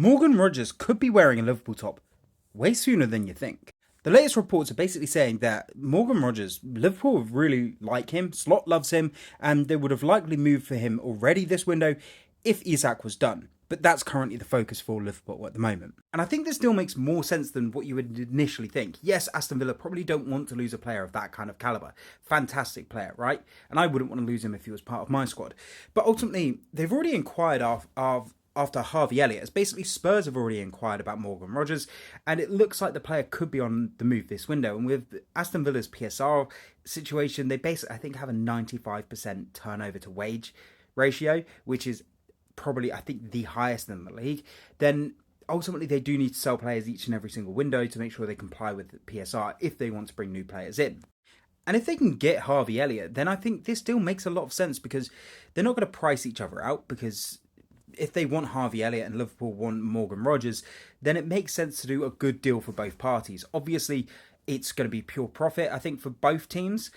Morgan Rodgers could be wearing a Liverpool top way sooner than you think. The latest reports are basically saying that Morgan Rodgers, Liverpool really like him, Slot loves him, and they would have likely moved for him already this window if Isak was done. But that's currently the focus for Liverpool at the moment. And I think this deal makes more sense than what you would initially think. Yes, Aston Villa probably don't want to lose a player of that kind of calibre. Fantastic player, right? And I wouldn't want to lose him if he was part of my squad. But ultimately, they've already inquired after Harvey Elliott, as basically Spurs have already inquired about Morgan Rodgers, and it looks like the player could be on the move this window. And with Aston Villa's PSR situation, they basically, I think, have a 95% turnover to wage ratio, which is probably, I think, the highest in the league. Then ultimately they do need to sell players each and every single window to make sure they comply with the PSR if they want to bring new players in. And if they can get Harvey Elliott, then I think this deal makes a lot of sense, because they're not going to price each other out, because if they want Harvey Elliott and Liverpool want Morgan Rodgers, then it makes sense to do a good deal for both parties. Obviously, it's going to be pure profit, I think, for both teams.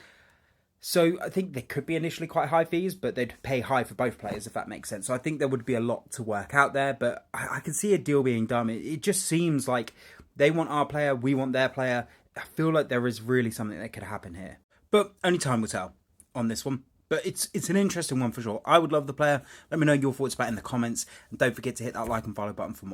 So I think there could be initially quite high fees, but they'd pay high for both players, if that makes sense. So I think there would be a lot to work out there, but I can see a deal being done. It just seems like they want our player, we want their player. I feel like there is really something that could happen here. But only time will tell on this one. But it's an interesting one for sure. I would love the player. Let me know your thoughts about it in the comments. And don't forget to hit that like and follow button for more.